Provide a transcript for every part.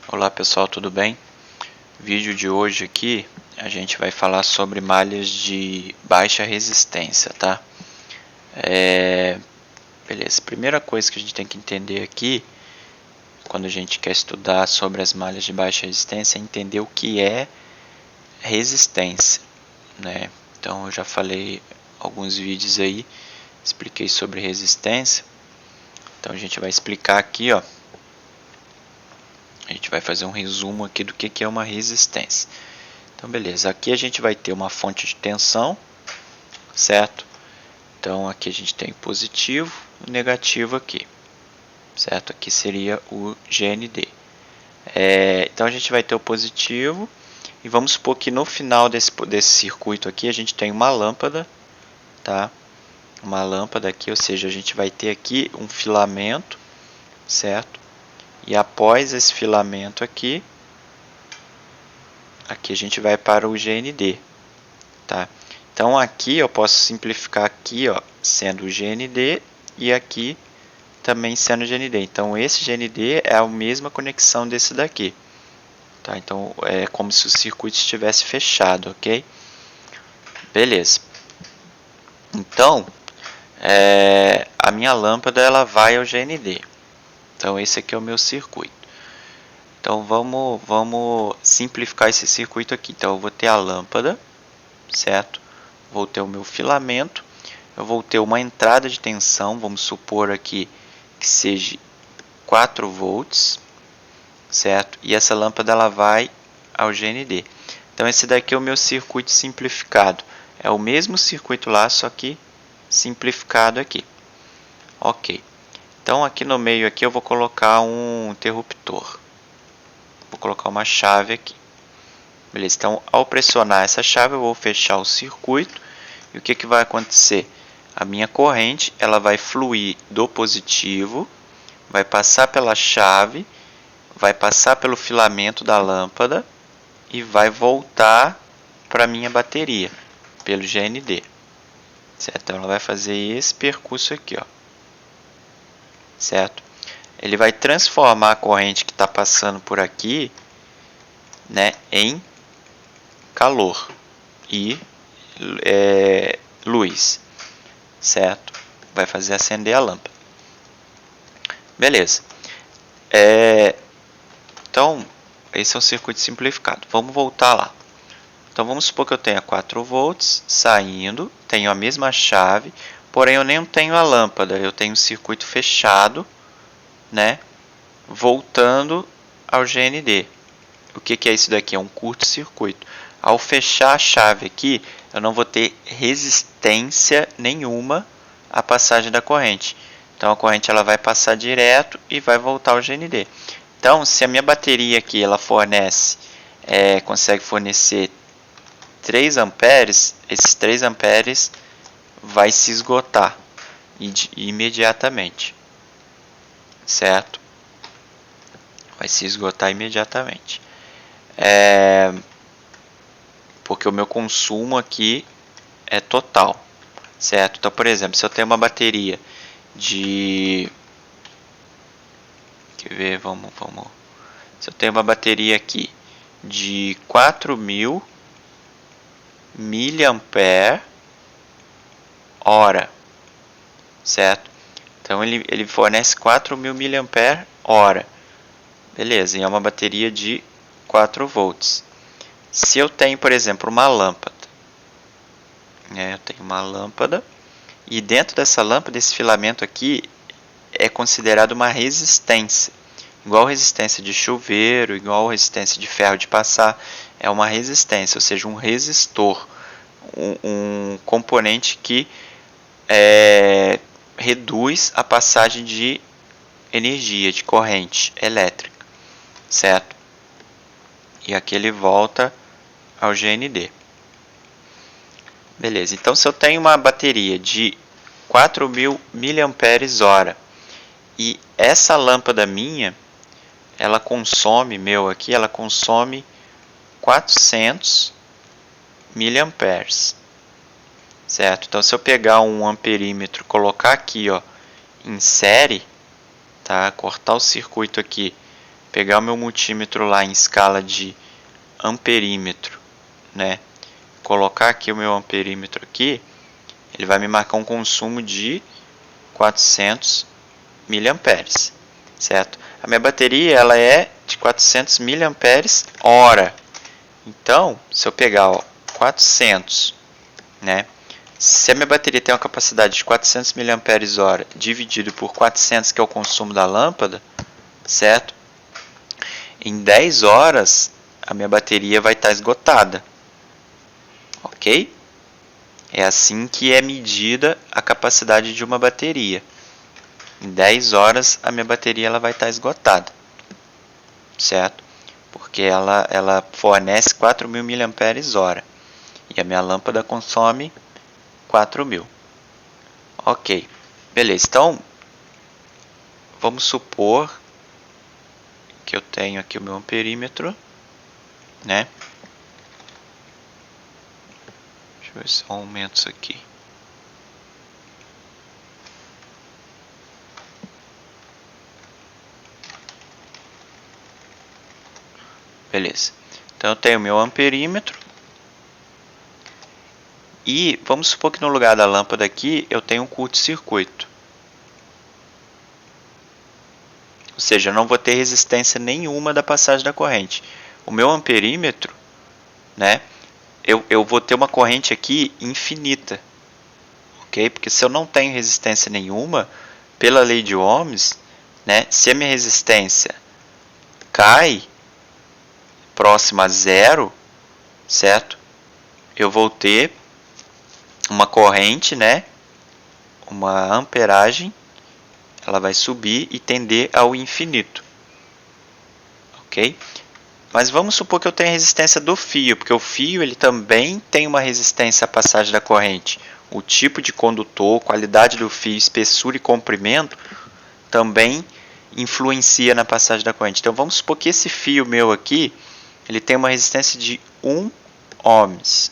Olá pessoal, tudo bem? Vídeo de hoje aqui a gente vai falar sobre malhas de baixa resistência, tá? Beleza, primeira coisa que a gente tem que entender aqui quando a gente quer estudar sobre as malhas de baixa resistência é entender o que é resistência, né? Então eu já falei alguns vídeos aí, expliquei sobre resistência. Então a gente vai explicar aqui, ó. A gente vai fazer um resumo aqui do que é uma resistência. Então, beleza. Aqui a gente vai ter uma fonte de tensão, certo? Então, aqui a gente tem positivo e negativo aqui, certo? Aqui seria o GND. Então, a gente vai ter o positivo e vamos supor que no final desse circuito aqui a gente tem uma lâmpada, tá? Uma lâmpada aqui, ou seja, a gente vai ter aqui um filamento, certo? E após esse filamento aqui a gente vai para o GND, tá? Então aqui eu posso simplificar aqui, ó, sendo o GND e aqui também sendo o GND. Então esse GND é a mesma conexão desse daqui, tá? Então é como se o circuito estivesse fechado, ok? Beleza. Então a minha lâmpada ela vai ao GND. Então esse aqui é o meu circuito. Então vamos simplificar esse circuito aqui. Então eu vou ter a lâmpada, certo? Vou ter o meu filamento, eu vou ter uma entrada de tensão, vamos supor aqui que seja 4 volts, certo? E essa lâmpada ela vai ao GND. Então esse daqui é o meu circuito simplificado. É o mesmo circuito lá, só que simplificado aqui. Ok. Então aqui no meio aqui eu vou colocar um interruptor. Vou colocar uma chave aqui. Beleza, então ao pressionar essa chave eu vou fechar o circuito. E o que vai acontecer? A minha corrente ela vai fluir do positivo, vai passar pela chave, vai passar pelo filamento da lâmpada e vai voltar para a minha bateria, pelo GND. Certo? Então ela vai fazer esse percurso aqui, ó. Certo? Ele vai transformar a corrente que está passando por aqui, né, em calor e luz, certo? Vai fazer acender a lâmpada. Beleza. Então, esse é o circuito simplificado. Vamos voltar lá. Então, vamos supor que eu tenha 4 volts saindo, tenho a mesma chave, porém eu nem tenho a lâmpada, eu tenho um circuito fechado, né, voltando ao GND. O que é isso daqui? É um curto-circuito. Ao fechar a chave aqui, eu não vou ter resistência nenhuma à passagem da corrente. Então a corrente ela vai passar direto e vai voltar ao GND. Então, se a minha bateria aqui ela consegue fornecer 3 amperes, esses 3 amperes vai se esgotar imediatamente, certo? Vai se esgotar imediatamente. Porque o meu consumo aqui é total, certo? Então, por exemplo, se eu tenho uma bateria de... Quer ver? Vamos. Se eu tenho uma bateria aqui de 4.000 miliampere hora, certo? Então ele fornece 4.000 miliampere hora. Beleza, e é uma bateria de 4 volts. Se eu tenho, por exemplo, uma lâmpada, eu tenho uma lâmpada e dentro dessa lâmpada, esse filamento aqui é considerado uma resistência. Igual resistência de chuveiro, igual resistência de ferro de passar, é uma resistência, ou seja, um resistor, um componente que reduz a passagem de energia, de corrente elétrica, certo? E aqui ele volta ao GND. Beleza, então se eu tenho uma bateria de 4.000 miliamperes hora e essa lâmpada minha, ela consome, ela consome 400 miliamperes, certo? Então se eu pegar um amperímetro, colocar aqui, ó, em série, tá? Cortar o circuito aqui pegar o meu multímetro lá em escala de amperímetro, né? Colocar aqui o meu amperímetro aqui, ele vai me marcar um consumo de 400 miliamperes, certo? A minha bateria ela é de 400 miliamperes hora. Então, se eu pegar 400, né? Se a minha bateria tem uma capacidade de 400 mAh dividido por 400, que é o consumo da lâmpada, certo? Em 10 horas, a minha bateria vai estar esgotada. Ok? É assim que é medida a capacidade de uma bateria. Em 10 horas, a minha bateria ela vai estar esgotada. Certo? Porque ela fornece 4.000 mAh. E a minha lâmpada consome 4.000. Ok, beleza. Então, vamos supor que eu tenho aqui o meu amperímetro, né? Deixa eu ver se eu aumento isso aqui. Beleza. Então eu tenho o meu amperímetro. E vamos supor que no lugar da lâmpada aqui eu tenho um curto-circuito. Ou seja, eu não vou ter resistência nenhuma da passagem da corrente. O meu amperímetro, né? Eu vou ter uma corrente aqui infinita. Ok? Porque se eu não tenho resistência nenhuma, pela lei de Ohms, né? Se a minha resistência cai próxima a zero, certo? Eu vou ter uma corrente, né? Uma amperagem, ela vai subir e tender ao infinito, ok? Mas vamos supor que eu tenha resistência do fio, porque o fio ele também tem uma resistência à passagem da corrente. O tipo de condutor, qualidade do fio, espessura e comprimento também influencia na passagem da corrente. Então vamos supor que esse fio meu aqui, ele tem uma resistência de 1 ohms,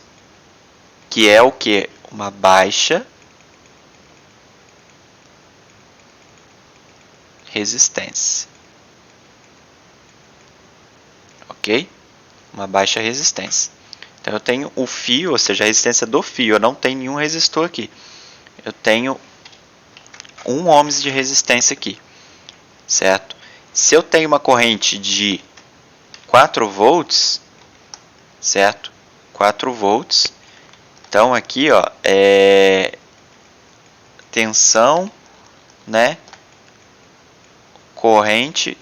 que é o que? Uma baixa resistência. Ok? Uma baixa resistência. Então eu tenho o fio, ou seja, a resistência do fio. Eu não tenho nenhum resistor aqui. Eu tenho 1 ohms de resistência aqui. Certo? Se eu tenho uma corrente de 4 volts, certo? 4 volts. Então aqui, ó, é tensão, né? Corrente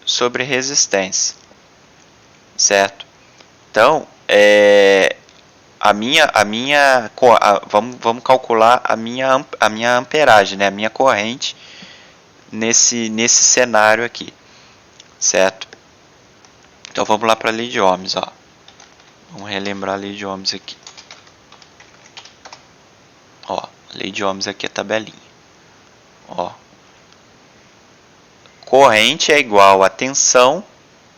sobre resistência, certo? Então, vamos calcular a minha amperagem, né? A minha corrente nesse cenário aqui, certo? Então vamos lá para a lei de Ohms, ó. Vamos relembrar a lei de Ohms aqui. Ó, a lei de Ohms aqui é a tabelinha. Ó, corrente é igual a tensão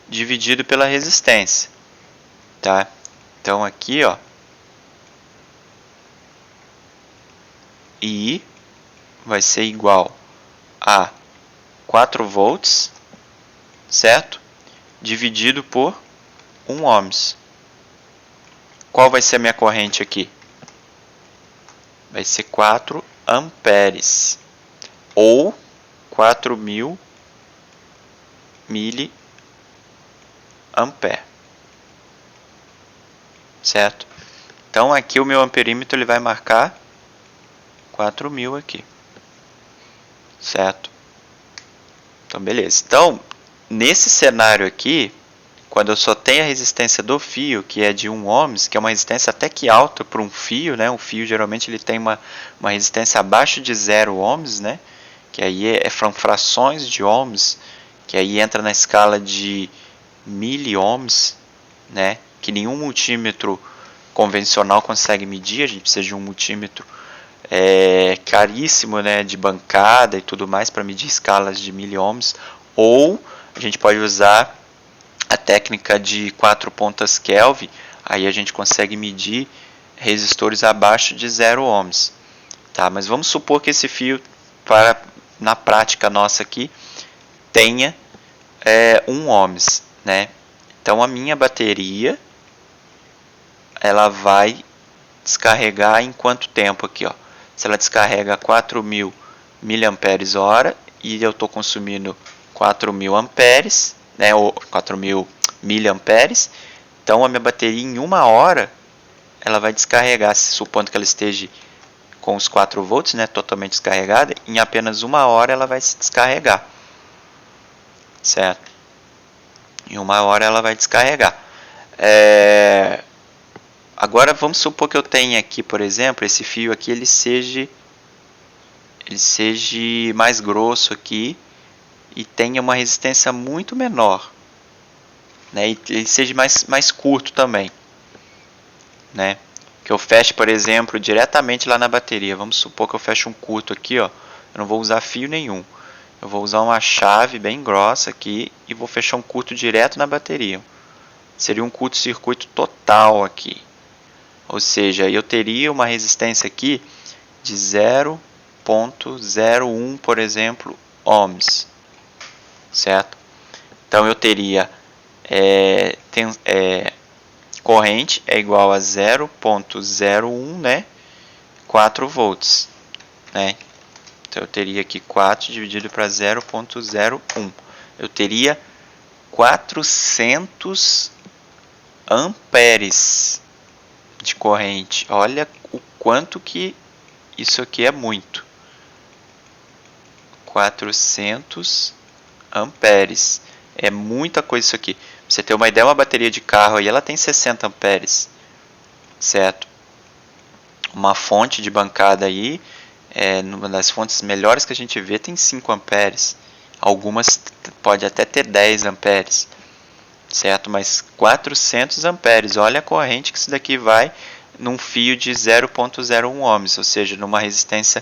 dividido pela resistência, tá? Então aqui, ó, I vai ser igual a 4 volts, certo? Dividido por 1 ohms. Qual vai ser a minha corrente aqui? Vai ser 4 amperes, ou 4.000 miliampere, certo? Então aqui o meu amperímetro ele vai marcar 4.000 aqui, certo? Então beleza. Então nesse cenário aqui, quando eu só tenho a resistência do fio, que é de 1 ohms, que é uma resistência até que alta para um fio, né? Um fio geralmente ele tem uma resistência abaixo de 0 ohms, né? Que aí são frações de ohms, que aí entra na escala de miliohms, né? Que nenhum multímetro convencional consegue medir. A gente precisa de um multímetro caríssimo, né? De bancada e tudo mais para medir escalas de miliohms. Ou a gente pode usar a técnica de 4 pontas Kelvin, aí a gente consegue medir resistores abaixo de 0 ohms. Tá? Mas vamos supor que esse fio, na prática nossa aqui, tenha 1 ohms, né? Então a minha bateria ela vai descarregar em quanto tempo aqui, ó? Se ela descarrega 4.000 mAh e eu estou consumindo 4.000 amperes, né? Ou 4.000 miliamperes, então a minha bateria em 1 hora ela vai descarregar, supondo que ela esteja com os 4 volts, né, totalmente descarregada, em apenas 1 hora ela vai se descarregar, certo? Em 1 hora ela vai descarregar. Agora vamos supor que eu tenha aqui, por exemplo, esse fio aqui ele seja mais grosso aqui e tenha uma resistência muito menor, né? E ele seja mais curto também, né? Que eu feche, por exemplo, diretamente lá na bateria. Vamos supor que eu feche um curto aqui, ó. Eu não vou usar fio nenhum. Eu vou usar uma chave bem grossa aqui e vou fechar um curto direto na bateria. Seria um curto-circuito total aqui. Ou seja, eu teria uma resistência aqui de 0,01, por exemplo, ohms, certo? Então eu teria corrente é igual a 0,01, né? 4 volts, né? Então eu teria aqui 4 dividido para 0,01. Eu teria 400 amperes de corrente. Olha o quanto que isso aqui é muito. 400 amperes. É muita coisa isso aqui. Pra você ter uma ideia, uma bateria de carro aí, ela tem 60 amperes, certo? Uma fonte de bancada aí, uma das fontes melhores que a gente vê, tem 5 amperes. Algumas pode até ter 10 amperes, certo? Mas 400 amperes, olha a corrente que isso daqui vai num fio de 0,01 ohms, ou seja, numa resistência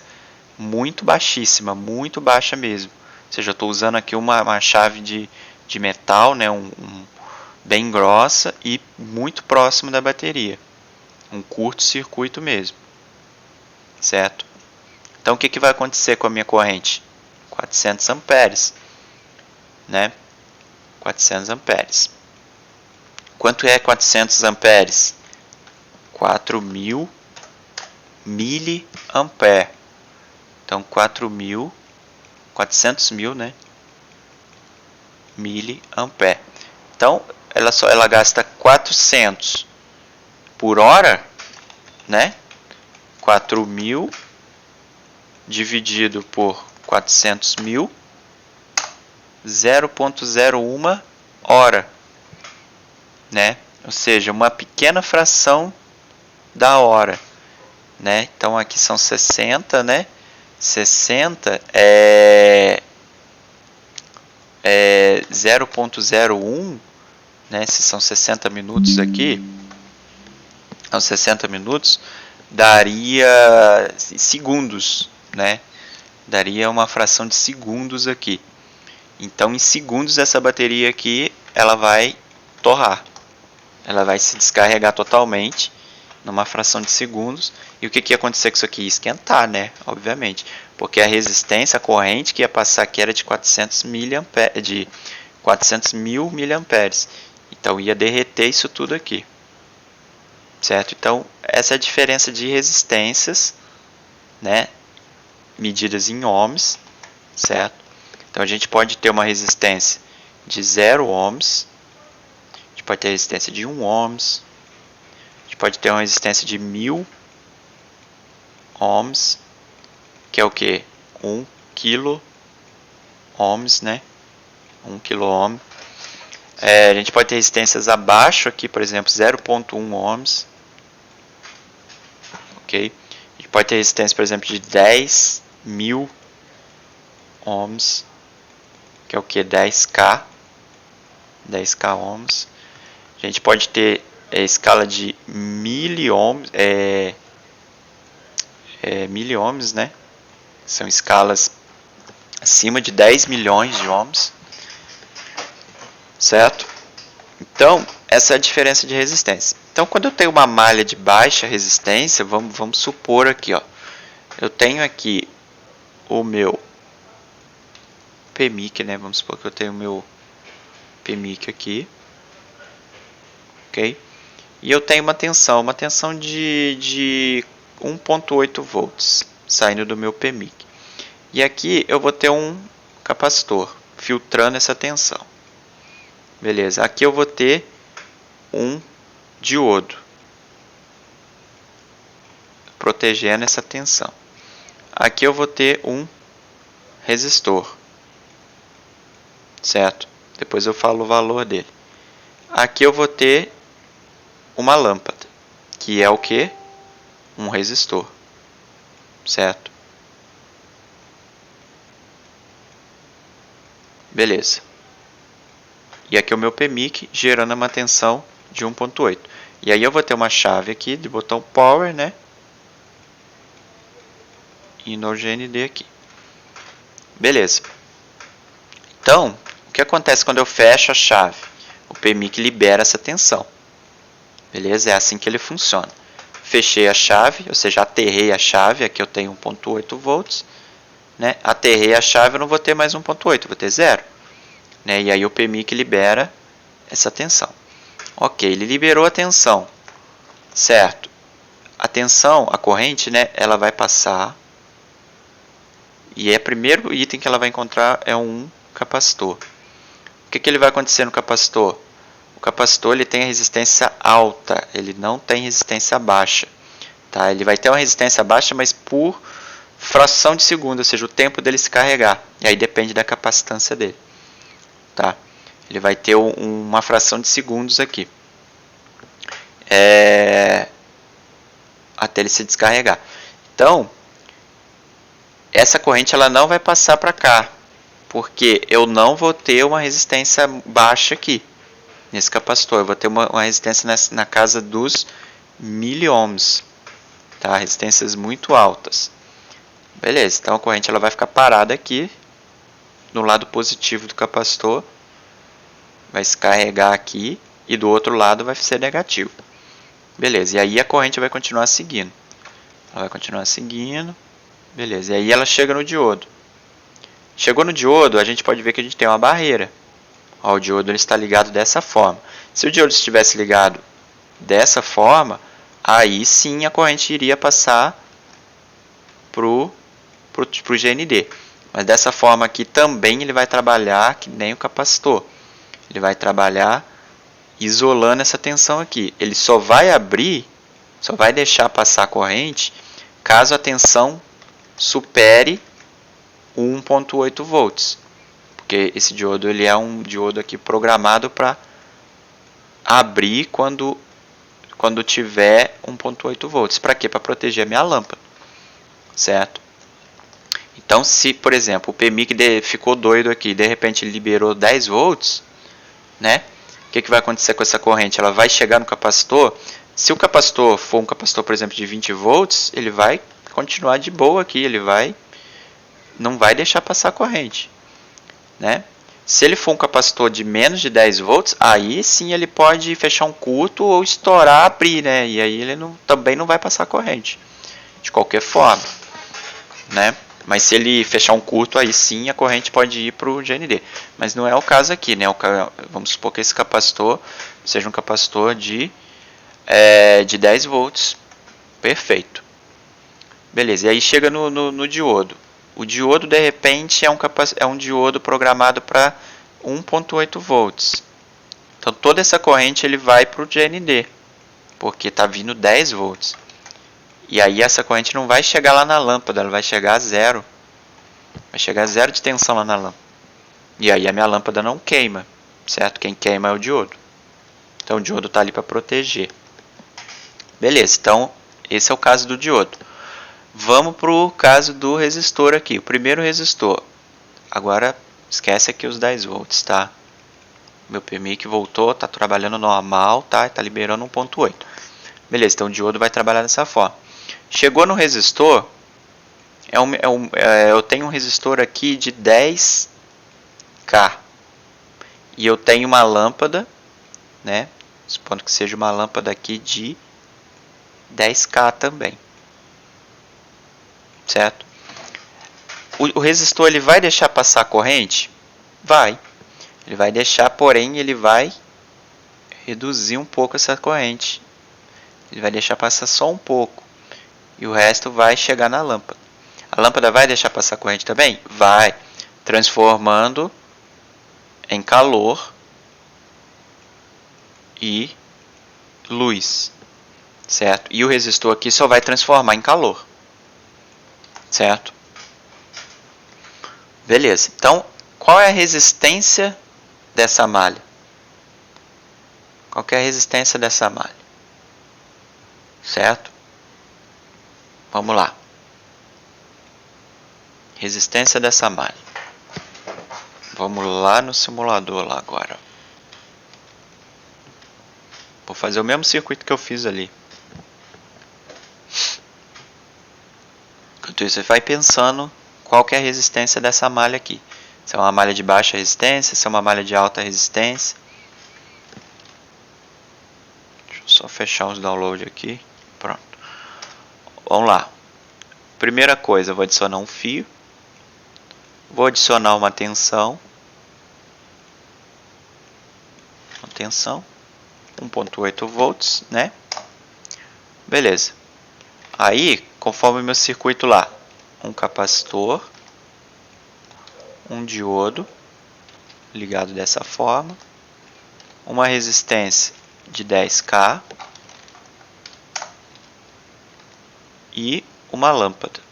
muito baixíssima, muito baixa mesmo. Ou seja, eu estou usando aqui uma chave de metal, né, bem grossa e muito próximo da bateria. Um curto-circuito mesmo, certo? Então o que vai acontecer com a minha corrente? 400 amperes, né? 400 amperes. Quanto é 400 amperes? 4.000 miliampere. Então 400 mil, né? Miliampere. Então ela gasta 400 por hora, né? 4.000 dividido por 400 mil, 0,01 hora, né? Ou seja, uma pequena fração da hora, né? Então aqui são 60, né? 60 é 0,01, né? Se são 60 minutos aqui, então 60 minutos daria segundos, né? Daria uma fração de segundos aqui. Então, em segundos, essa bateria aqui, ela vai torrar. Ela vai se descarregar totalmente, numa fração de segundos. E o que ia acontecer com isso aqui? Ia esquentar, né? Obviamente. Porque a resistência, a corrente que ia passar aqui era de 400 mil miliamperes. Então, ia derreter isso tudo aqui. Certo? Então, essa é a diferença de resistências, né? Medidas em ohms, certo? Então a gente pode ter uma resistência de 0 ohms, a gente pode ter resistência de 1 ohms, a gente pode ter uma resistência de 1000 ohms, que é o que? 1 kilo ohms, né? 1 kilo ohm. A gente pode ter resistências abaixo aqui, por exemplo, 0,1 ohms, ok? A gente pode ter resistência, por exemplo, de 10.000 ohms, que é o que? 10k ohms. A gente pode ter escala de miliohms, miliohms, né? São escalas acima de 10 milhões de ohms, certo? Então, essa é a diferença de resistência. Então, quando eu tenho uma malha de baixa resistência, vamos supor aqui, ó, eu tenho aqui o meu PMIC, né? Vamos supor que eu tenho o meu PMIC aqui, ok? E eu tenho uma tensão de 1.8 volts saindo do meu PMIC. E aqui eu vou ter um capacitor filtrando essa tensão. Beleza, aqui eu vou ter um diodo protegendo essa tensão. Aqui eu vou ter um resistor, certo? Depois eu falo o valor dele. Aqui eu vou ter uma lâmpada, que é o que? Um resistor, certo? Beleza. E aqui é o meu PMIC gerando uma tensão de 1.8. E aí eu vou ter uma chave aqui de botão Power, né? E no GND aqui. Beleza. Então, o que acontece quando eu fecho a chave? O PMIC libera essa tensão. Beleza? É assim que ele funciona. Fechei a chave, ou seja, aterrei a chave, aqui eu tenho 1.8 volts. Né? Aterrei a chave, eu não vou ter mais 1.8, vou ter 0. Né? E aí o PMIC libera essa tensão. Ok, ele liberou a tensão. Certo. A tensão, a corrente, né, ela vai passar. E o primeiro item que ela vai encontrar é um capacitor. O que ele vai acontecer no capacitor? O capacitor ele tem a resistência alta, ele não tem resistência baixa. Tá? Ele vai ter uma resistência baixa, mas por fração de segundo, ou seja, o tempo dele se carregar. E aí depende da capacitância dele. Tá? Ele vai ter uma fração de segundos aqui. Até ele se descarregar. Então, essa corrente ela não vai passar para cá, porque eu não vou ter uma resistência baixa aqui, nesse capacitor. Eu vou ter uma resistência na casa dos miliohms, tá? Resistências muito altas. Beleza, então a corrente ela vai ficar parada aqui, no lado positivo do capacitor, vai se carregar aqui, e do outro lado vai ser negativo. Beleza, e aí a corrente vai continuar seguindo. Ela vai continuar seguindo. Beleza, e aí ela chega no diodo. Chegou no diodo, a gente pode ver que a gente tem uma barreira. Ó, o diodo ele está ligado dessa forma. Se o diodo estivesse ligado dessa forma, aí sim a corrente iria passar pro GND. Mas dessa forma aqui também ele vai trabalhar que nem o capacitor. Ele vai trabalhar isolando essa tensão aqui. Ele só vai abrir, só vai deixar passar a corrente caso a tensão supere 1.8 volts. Porque esse diodo ele é um diodo aqui programado para abrir quando tiver 1.8 volts. Para quê? Para proteger a minha lâmpada. Certo? Então, se, por exemplo, o PMIC ficou doido aqui, de repente ele liberou 10 volts, né? O que vai acontecer com essa corrente? Ela vai chegar no capacitor. Se o capacitor for um capacitor, por exemplo, de 20 volts, ele vai continuar de boa aqui, ele não vai deixar passar a corrente, né? Se ele for um capacitor de menos de 10 volts, aí sim ele pode fechar um curto ou estourar, abrir, né? E aí ele também não vai passar a corrente, de qualquer forma, né? Mas se ele fechar um curto, aí sim a corrente pode ir para o GND. Mas não é o caso aqui, né? Vamos supor que esse capacitor seja um capacitor de 10 volts. Perfeito. Beleza, e aí chega no diodo. O diodo, de repente, é um diodo programado para 1.8 volts. Então, toda essa corrente ele vai para o GND, porque está vindo 10 volts. E aí essa corrente não vai chegar lá na lâmpada, ela vai chegar a zero. Vai chegar a zero de tensão lá na lâmpada. E aí a minha lâmpada não queima, certo? Quem queima é o diodo. Então o diodo está ali para proteger. Beleza, então esse é o caso do diodo. Vamos para o caso do resistor aqui. O primeiro resistor. Agora esquece aqui os 10 volts, tá? Meu PMIC voltou, está trabalhando normal, tá? Está liberando 1.8. Beleza, então o diodo vai trabalhar dessa forma. Chegou no resistor, eu tenho um resistor aqui de 10K. E eu tenho uma lâmpada, né? Supondo que seja uma lâmpada aqui de 10K também. Certo? O resistor ele vai deixar passar a corrente? Vai. Ele vai deixar, porém, ele vai reduzir um pouco essa corrente. Ele vai deixar passar só um pouco. E o resto vai chegar na lâmpada. A lâmpada vai deixar passar a corrente também? Vai. Transformando em calor e luz. Certo? E o resistor aqui só vai transformar em calor. Certo? Beleza. Então, qual é a resistência dessa malha? Qual é a resistência dessa malha? Certo? Vamos lá. Resistência dessa malha. Vamos lá no simulador lá agora. Vou fazer o mesmo circuito que eu fiz ali. Enquanto isso, você vai pensando qual que é a resistência dessa malha aqui. Se é uma malha de baixa resistência, se é uma malha de alta resistência. Deixa eu só fechar os downloads aqui. Pronto. Vamos lá. Primeira coisa, eu vou adicionar um fio. Vou adicionar uma tensão. Uma tensão. 1.8 volts, né? Beleza. Aí, conforme o meu circuito lá, um capacitor, um diodo ligado dessa forma, uma resistência de 10K e uma lâmpada.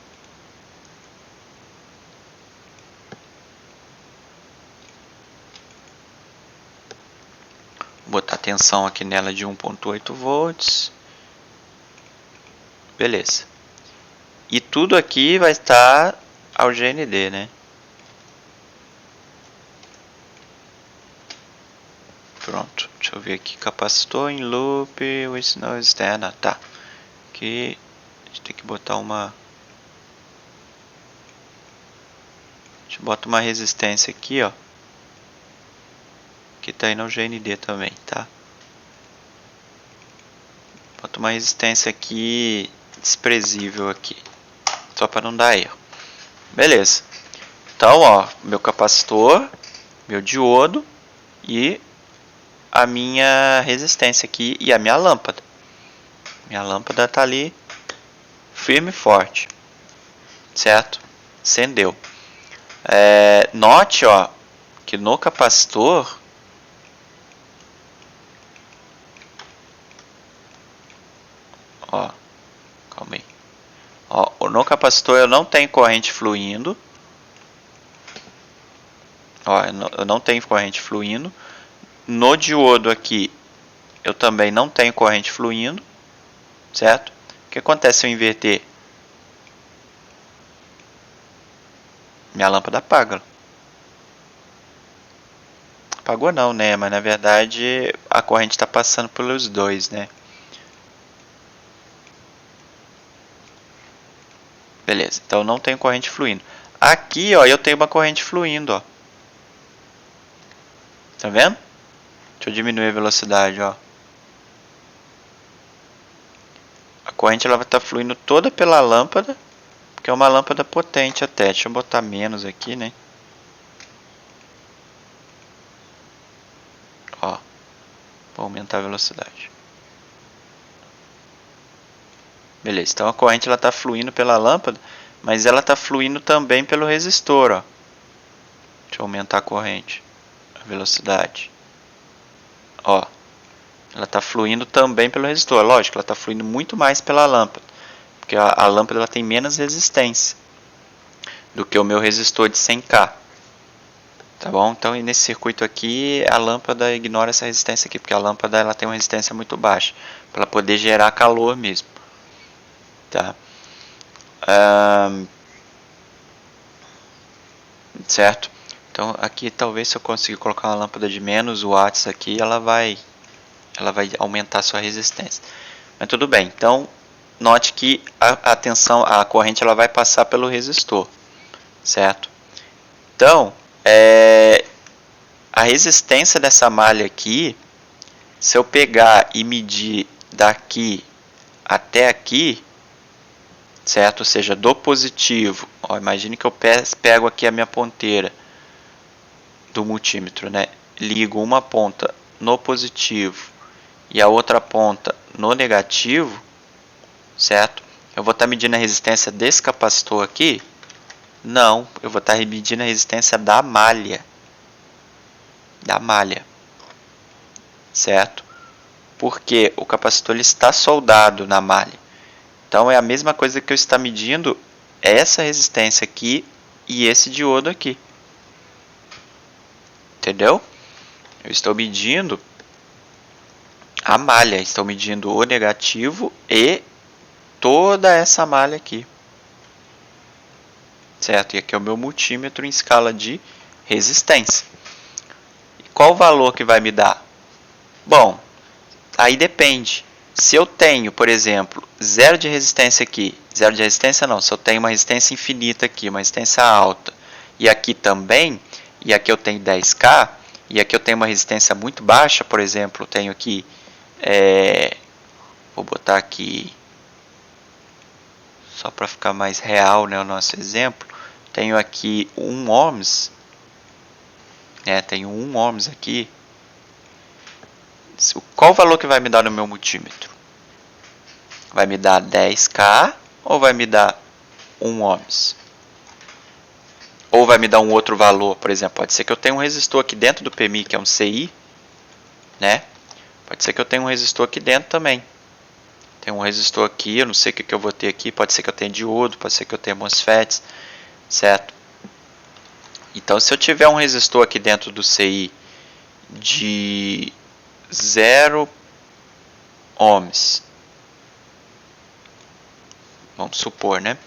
Vou botar tensão aqui nela de 1.8 volts. Beleza. E tudo aqui vai estar ao GND, né? Pronto. Deixa eu ver aqui. Capacitor em loop with noise externa. Tá. Aqui a gente tem que botar uma... A gente bota uma resistência aqui, ó. Que tá aí no GND também, tá? Bota uma resistência aqui desprezível aqui. Só para não dar erro. Beleza. Então, ó, meu capacitor, meu diodo e a minha resistência aqui e a minha lâmpada. Minha lâmpada tá ali firme e forte. Certo? Acendeu. Note, ó, que no capacitor ó, calma aí. Ó, no capacitor eu não tenho corrente fluindo. Ó, eu não tenho corrente fluindo. No diodo aqui eu também não tenho corrente fluindo. Certo? O que acontece se eu inverter? Minha lâmpada apaga. Apagou não, né? Mas na verdade a corrente está passando pelos dois, né? Beleza, então não tenho corrente fluindo. Aqui, ó, eu tenho uma corrente fluindo, ó. Tá vendo? Deixa eu diminuir a velocidade, ó. A corrente ela vai estar fluindo toda pela lâmpada, porque é uma lâmpada potente até. Deixa eu botar menos aqui, né? Ó, vou aumentar a velocidade. Beleza, então a corrente ela está fluindo pela lâmpada, mas ela está fluindo também pelo resistor, ó. Deixa eu aumentar a corrente, a velocidade. Ó, ela está fluindo também pelo resistor. Lógico, ela está fluindo muito mais pela lâmpada, porque a lâmpada ela tem menos resistência do que o meu resistor de 100K. Tá bom? Então, nesse circuito aqui, a lâmpada ignora essa resistência aqui, porque a lâmpada ela tem uma resistência muito baixa, para poder gerar calor mesmo. Tá? Certo? Então, aqui talvez se eu conseguir colocar uma lâmpada de menos watts aqui, ela vai aumentar a sua resistência. Mas tudo bem. Então, note que a corrente ela vai passar pelo resistor. Certo? Então, a resistência dessa malha aqui, se eu pegar e medir daqui até aqui, certo? Ou seja, do positivo, ó, imagine que eu pego aqui a minha ponteira do multímetro, né? ligo uma ponta no positivo e a outra ponta no negativo, certo? Eu vou estar medindo a resistência desse capacitor aqui? Não, eu vou estar medindo a resistência da malha. Certo? Porque o capacitor ele está soldado na malha. Então é a mesma coisa que eu estar medindo essa resistência aqui e esse diodo aqui. Entendeu? Eu estou medindo a malha, estou medindo o negativo e toda essa malha aqui. Certo? E aqui é o meu multímetro em escala de resistência. E qual o valor que vai me dar? Bom, aí depende. Se eu tenho, por exemplo, zero de resistência aqui, zero de resistência não, se eu tenho uma resistência infinita aqui, uma resistência alta, e aqui também, e aqui eu tenho 10K, e aqui eu tenho uma resistência muito baixa, por exemplo, eu tenho aqui, vou botar aqui, só para ficar mais real, né, o nosso exemplo, tenho aqui 1 ohms, tenho 1 ohms aqui. Qual o valor que vai me dar no meu multímetro? Vai me dar 10K ou vai me dar 1 ohms? Ou vai me dar um outro valor, por exemplo, pode ser que eu tenha um resistor aqui dentro do PMI, que é um CI, né? Pode ser que eu tenha um resistor aqui dentro também. Tem um resistor aqui, eu não sei o que eu vou ter aqui, pode ser que eu tenha diodo, pode ser que eu tenha MOSFETs, certo? Então, se eu tiver um resistor aqui dentro do CI de 0 ohms, vamos supor, né?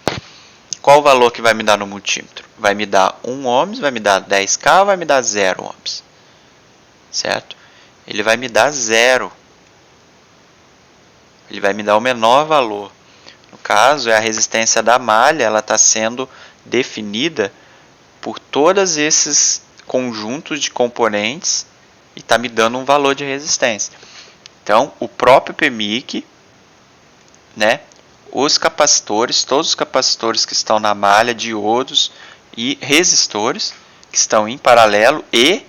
Qual o valor que vai me dar no multímetro? Vai me dar 1 ohms, vai me dar 10K ou vai me dar 0 ohms? Certo? Ele vai me dar 0. Ele vai me dar o menor valor. No caso, é a resistência da malha, ela está sendo definida por todos esses conjuntos de componentes e está me dando um valor de resistência. Então, o próprio PMIC, né, os capacitores, todos os capacitores que estão na malha, diodos e resistores que estão em paralelo e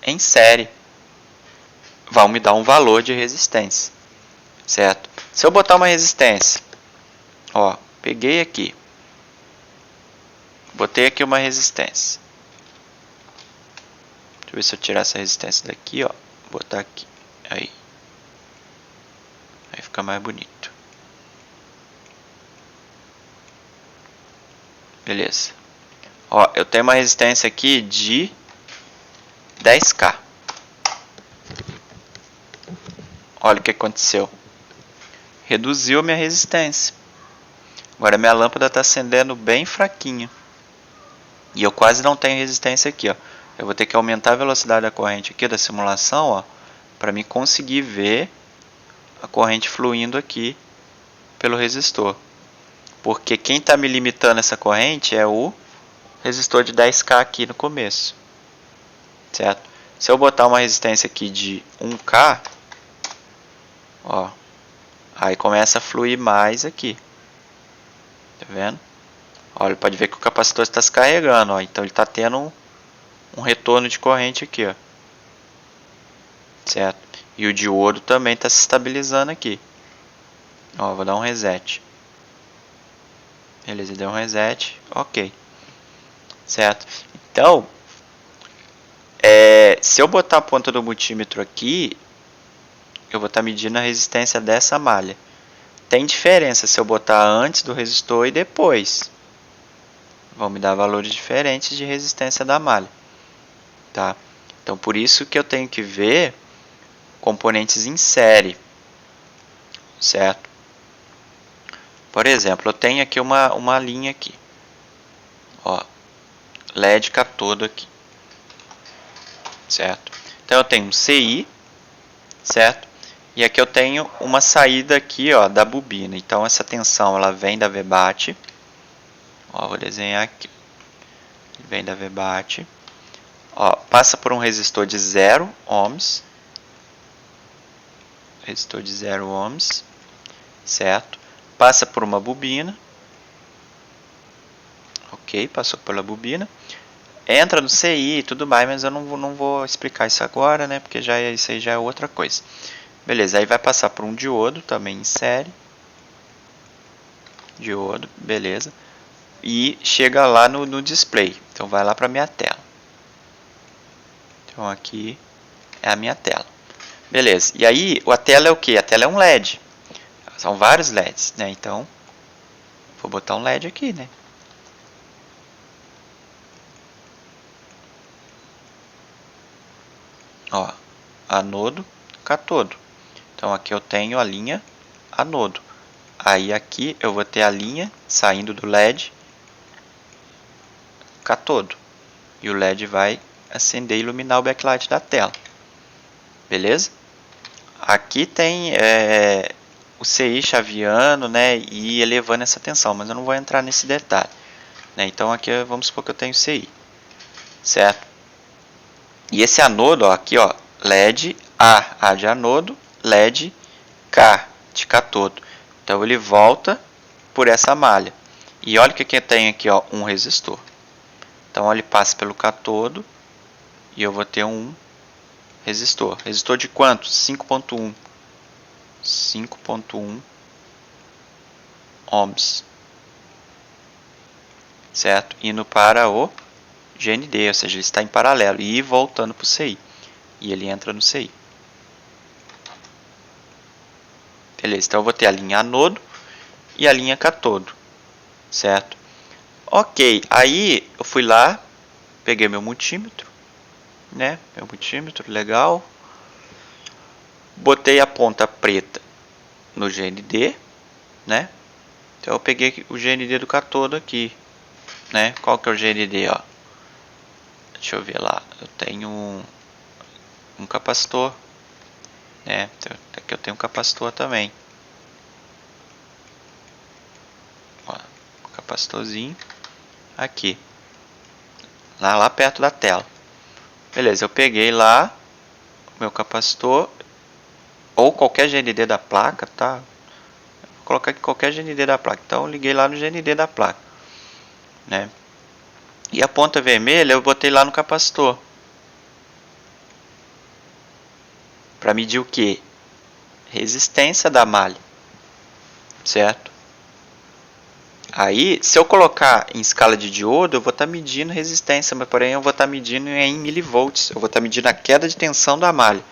em série, vão me dar um valor de resistência, certo? Se eu botar uma resistência, ó, peguei aqui, botei aqui uma resistência. Deixa eu ver se eu tirar essa resistência daqui, ó, botar aqui, aí fica mais bonito. Beleza. Ó, eu tenho uma resistência aqui de 10K. Olha o que aconteceu. Reduziu minha resistência. Agora minha lâmpada está acendendo bem fraquinha. E eu quase não tenho resistência aqui, ó. Eu vou ter que aumentar a velocidade da corrente aqui da simulação, ó, para mim conseguir ver a corrente fluindo aqui pelo resistor. Porque quem está me limitando essa corrente é o resistor de 10K aqui no começo. Certo? Se eu botar uma resistência aqui de 1K, ó, aí começa a fluir mais aqui. Tá vendo? Olha, pode ver que o capacitor está se carregando, ó, então ele está tendo um retorno de corrente aqui, ó. Certo? E o diodo também está se estabilizando aqui. Ó, vou dar um reset. Beleza, deu um reset, ok. Certo? Então, se eu botar a ponta do multímetro aqui, eu vou estar medindo a resistência dessa malha. Tem diferença se eu botar antes do resistor e depois. Vão me dar valores diferentes de resistência da malha. Tá? Então, por isso que eu tenho que ver componentes em série. Certo? Por exemplo, eu tenho aqui uma linha aqui. Ó, LED catodo aqui. Certo? Então, eu tenho um CI, certo? E aqui eu tenho uma saída aqui, ó, da bobina. Então, essa tensão ela vem da VBAT. Ó, vou desenhar aqui. Vem da VBAT. Ó, passa por um resistor de 0 ohms. Resistor de 0 ohms. Certo? Passa por uma bobina. Ok, passou pela bobina. entra no CI e tudo mais, mas eu não vou explicar isso agora, né? Porque isso aí já é outra coisa. Beleza, aí vai passar por um diodo também em série. Diodo, beleza. E chega lá no display. Então vai lá para minha tela. Então aqui é a minha tela. Beleza, e aí a tela é o que? A tela é um LED. São vários LEDs, né? Então, vou botar um LED aqui, né? Ó, anodo, catodo. Então aqui eu tenho a linha anodo. Aí aqui eu vou ter a linha saindo do LED catodo. E o LED vai acender e iluminar o backlight da tela. Beleza? Aqui tem o CI chaveando, né, e elevando essa tensão, mas eu não vou entrar nesse detalhe. Né? Então aqui vamos supor que eu tenho CI. Certo? E esse anodo, ó, aqui, ó, LED A de anodo, LED K de catodo. Então ele volta por essa malha. E olha o que eu tenho aqui, ó, um resistor. Então ele passa pelo catodo e eu vou ter um resistor. Resistor de quanto? 5.1. 5.1 ohms. Certo? Indo para o GND, ou seja, ele está em paralelo e voltando para o CI. E ele entra no CI. Beleza, então eu vou ter a linha anodo e a linha catodo, certo? Ok, aí eu fui lá, peguei meu multímetro, né? Meu multímetro, legal. Botei a ponta preta no GND, né? Então eu peguei o GND do catodo aqui, né? Qual que é o GND, ó? Deixa eu ver lá, eu tenho um capacitor, né? Aqui eu tenho um capacitor também. Ó, um capacitorzinho aqui, lá perto da tela. Beleza, eu peguei lá o meu capacitor ou qualquer GND da placa, tá? Vou colocar aqui qualquer GND da placa. Então eu liguei lá no GND da placa, né? E a ponta vermelha eu botei lá no capacitor. Para medir o que? Resistência da malha, certo? Aí, se eu colocar em escala de diodo, eu vou estar medindo resistência, mas porém eu vou estar medindo em milivolts. Eu vou estar medindo a queda de tensão da malha.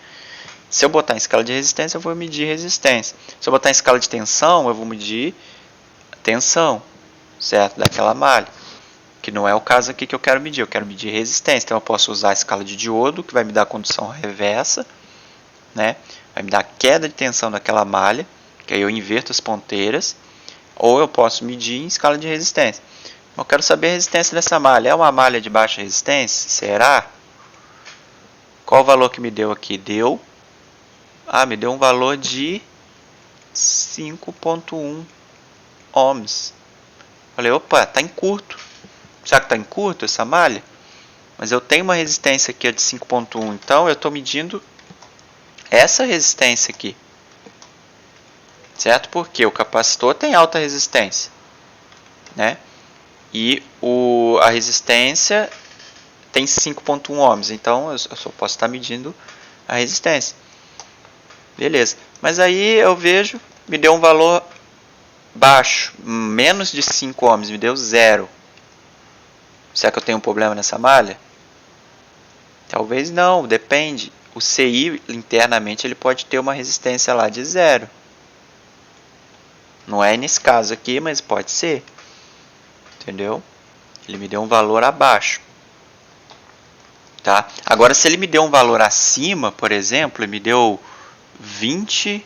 Se eu botar em escala de resistência, eu vou medir resistência. Se eu botar em escala de tensão, eu vou medir tensão, certo? Daquela malha. Que não é o caso aqui que eu quero medir. Eu quero medir resistência. Então eu posso usar a escala de diodo, que vai me dar a condução reversa, né? Vai me dar a queda de tensão daquela malha, que aí eu inverto as ponteiras. Ou eu posso medir em escala de resistência. Eu quero saber a resistência dessa malha. É uma malha de baixa resistência? Será? Qual o valor que me deu aqui? Me deu um valor de 5.1 ohms. Falei, opa, está em curto. Será que está em curto essa malha? Mas eu tenho uma resistência aqui de 5.1, então eu estou medindo essa resistência aqui. Certo? Porque o capacitor tem alta resistência, né? E a resistência tem 5.1 ohms, então eu só posso estar medindo a resistência. Beleza. Mas aí eu vejo, me deu um valor baixo, menos de 5 ohms, me deu 0. Será que eu tenho um problema nessa malha? Talvez não, depende. O CI internamente ele pode ter uma resistência lá de 0. Não é nesse caso aqui, mas pode ser. Entendeu? Ele me deu um valor abaixo. Tá? Agora, se ele me deu um valor acima, por exemplo, ele me deu 20K.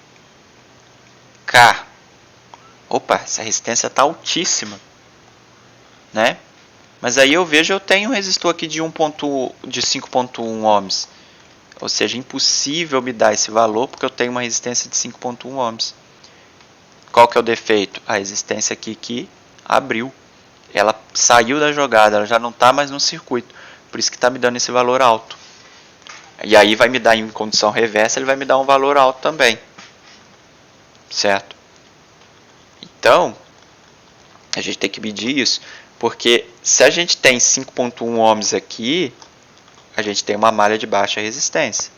Opa, essa resistência está altíssima. Né? Mas aí eu vejo, eu tenho um resistor aqui de 5.1 ohms. Ou seja, impossível me dar esse valor porque eu tenho uma resistência de 5.1 ohms. Qual que é o defeito? A resistência aqui que abriu. Ela saiu da jogada, ela já não está mais no circuito. Por isso que está me dando esse valor alto. E aí vai me dar em condição reversa, ele vai me dar um valor alto também. Certo? Então, a gente tem que medir isso. Porque se a gente tem 5.1 ohms aqui, a gente tem uma malha de baixa resistência.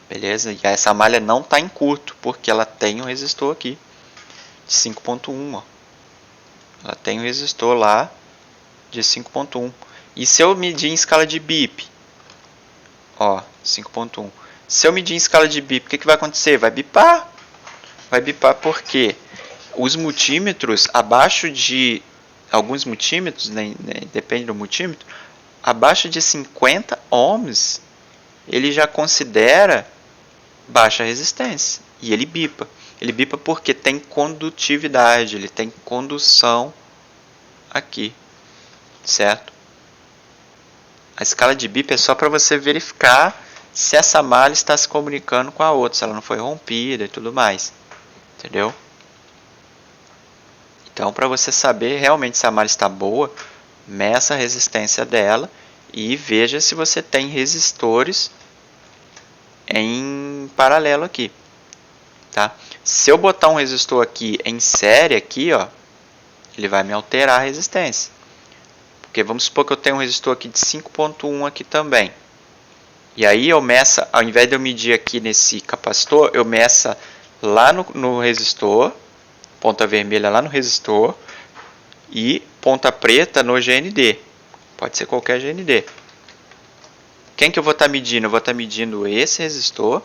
Beleza? E essa malha não está em curto, porque ela tem um resistor aqui de 5.1. Ela tem um resistor lá de 5.1. E se eu medir em escala de bip, ó, 5.1. Se eu medir em escala de bip, o que vai acontecer? Vai bipar. Vai bipar porque os multímetros abaixo de alguns multímetros, né, depende do multímetro, abaixo de 50 ohms, ele já considera baixa resistência e ele bipa. Ele bipa porque tem condutividade, ele tem condução aqui, certo? A escala de bip é só para você verificar se essa malha está se comunicando com a outra, se ela não foi rompida e tudo mais, entendeu? Então, para você saber realmente se a malha está boa, meça a resistência dela e veja se você tem resistores em paralelo aqui, tá? Se eu botar um resistor aqui em série aqui, ó, ele vai me alterar a resistência. Porque vamos supor que eu tenho um resistor aqui de 5.1 aqui também. E aí eu meça, ao invés de eu medir aqui nesse capacitor, eu meça lá no resistor, ponta vermelha lá no resistor e ponta preta no GND. Pode ser qualquer GND. Quem que eu vou estar medindo? Eu vou estar medindo esse resistor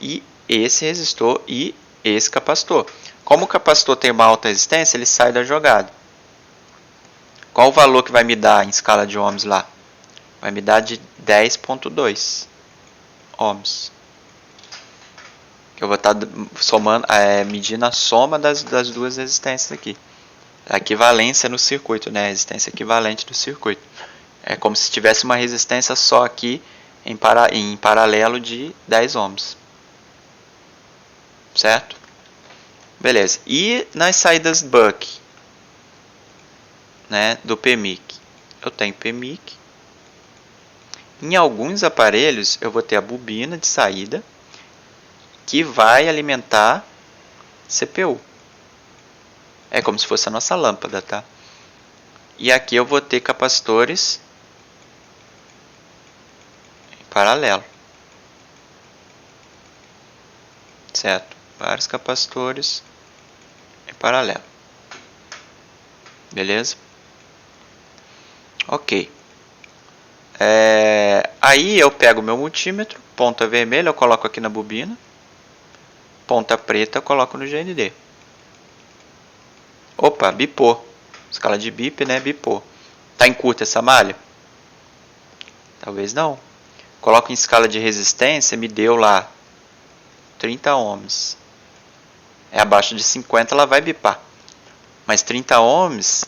e esse capacitor. Como o capacitor tem uma alta resistência, ele sai da jogada. Qual o valor que vai me dar em escala de ohms lá? Vai me dar de 10.2 ohms. Eu vou estar somando, medindo a soma das duas resistências aqui. A equivalência no circuito, né? A resistência equivalente do circuito. É como se tivesse uma resistência só aqui em paralelo de 10 ohms. Certo? Beleza. E nas saídas buck, né, do PMIC? Eu tenho PMIC. Em alguns aparelhos eu vou ter a bobina de saída que vai alimentar CPU. É como se fosse a nossa lâmpada, tá? E aqui eu vou ter capacitores em paralelo. Certo? Vários capacitores em paralelo. Beleza? Ok. Aí eu pego o meu multímetro, ponta vermelha eu coloco aqui na bobina, ponta preta eu coloco no GND. Opa, bipou. Escala de bip, né? Bipou. Tá em curta essa malha? Talvez não. Coloco em escala de resistência, me deu lá 30 ohms. É abaixo de 50, ela vai bipar. Mas 30 ohms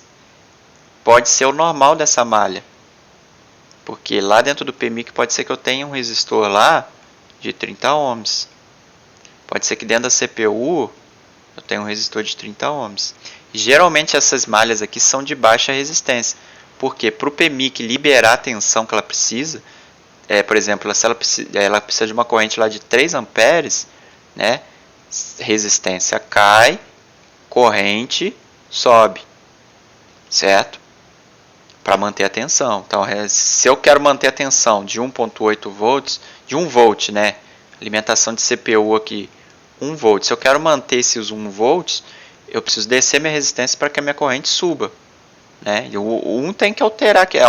pode ser o normal dessa malha. Porque lá dentro do PMIC pode ser que eu tenha um resistor lá de 30 ohms. Pode ser que dentro da CPU eu tenha um resistor de 30 ohms. Geralmente essas malhas aqui são de baixa resistência. Porque para o PMIC liberar a tensão que ela precisa, por exemplo, se ela precisa de uma corrente lá de 3 amperes, né? Resistência cai, corrente sobe, certo? Para manter a tensão. Então, se eu quero manter a tensão de 1.8 volts, de 1 volt, né? Alimentação de CPU aqui, 1 volt. Se eu quero manter esses 1 volts, eu preciso descer minha resistência para que a minha corrente suba, né? O 1 tem que alterar, que é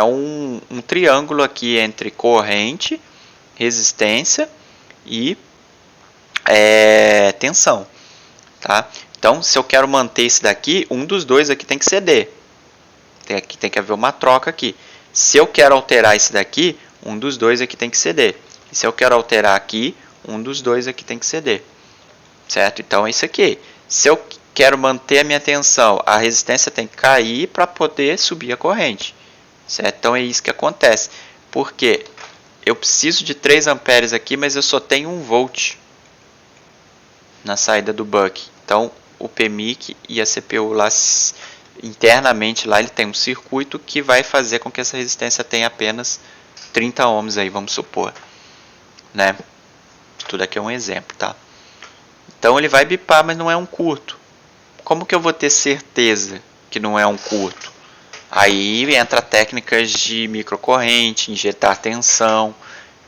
um triângulo aqui entre corrente, resistência e tensão, tá? Então, se eu quero manter esse daqui, um dos dois aqui tem que ceder. Tem que haver uma troca aqui. Se eu quero alterar esse daqui, um dos dois aqui tem que ceder. E se eu quero alterar aqui, um dos dois aqui tem que ceder. Certo? Então, é isso aqui. Se eu quero manter a minha tensão, a resistência tem que cair para poder subir a corrente. Certo? Então, é isso que acontece. Porque eu preciso de 3 amperes aqui, mas eu só tenho 1 volt na saída do buck. Então, o PMIC e a CPU lá, internamente lá, ele tem um circuito que vai fazer com que essa resistência tenha apenas 30 ohms aí, vamos supor, né? Tudo aqui é um exemplo, tá? Então ele vai bipar, mas não é um curto. como que eu vou ter certeza que não é um curto? Aí entra técnicas de microcorrente, injetar tensão,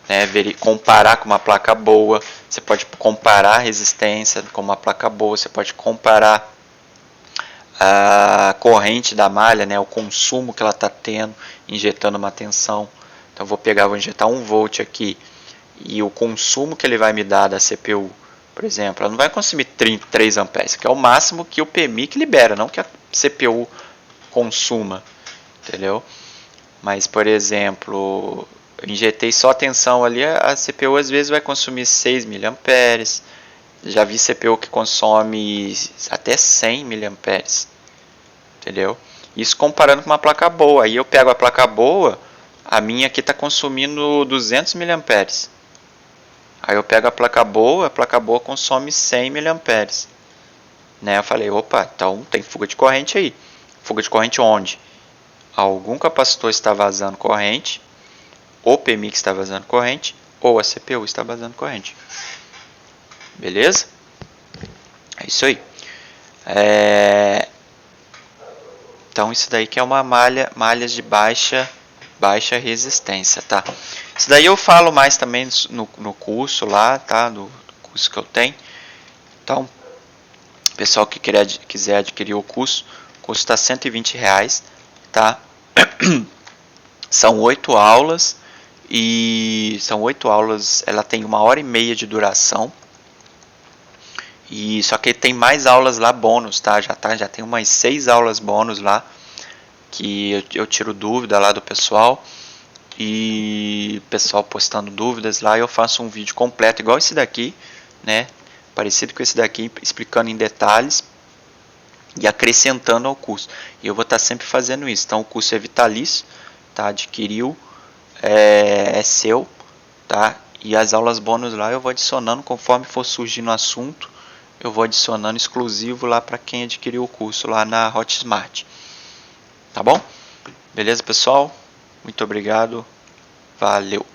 né, comparar com uma placa boa. Você pode comparar a resistência com uma placa boa, você pode comparar a corrente da malha, né, o consumo que ela está tendo, injetando uma tensão. Então vou injetar 1 volt aqui, e o consumo que ele vai me dar da CPU, por exemplo, ela não vai consumir 33 amperes, que é o máximo que o PMIC libera, não que a CPU consuma, entendeu? Mas, por exemplo, eu injetei só tensão ali, a CPU às vezes vai consumir 6 mA, já vi CPU que consome até 100 mA, entendeu? Isso comparando com uma placa boa. Aí eu pego a placa boa, a minha aqui está consumindo 200 mA. Aí eu pego a placa boa consome 100 mA. Né? Eu falei, opa, então tem fuga de corrente aí. Fuga de corrente onde? Algum capacitor está vazando corrente, o PMIC está vazando corrente, ou a CPU está vazando corrente. Beleza? É isso aí. Então isso daí que é uma malhas de baixa resistência, tá? Isso daí eu falo mais também no curso lá, tá? Do curso que eu tenho. Então, pessoal que quiser adquirir o custo está R$120, tá? São 8 aulas ela tem 1h30 de duração. E só que tem mais aulas lá bônus, tá? Já tem umas 6 aulas bônus lá que eu tiro dúvida lá do pessoal, e o pessoal postando dúvidas lá, eu faço um vídeo completo igual esse daqui, né? Parecido com esse daqui, explicando em detalhes e acrescentando ao curso. E eu vou estar sempre fazendo isso. Então o curso é vitalício, tá? Adquiriu, é seu, tá? E as aulas bônus lá eu vou adicionando conforme for surgindo o assunto. Eu vou adicionando exclusivo lá para quem adquiriu o curso lá na Hotmart. Tá bom? Beleza, pessoal? Muito obrigado. Valeu!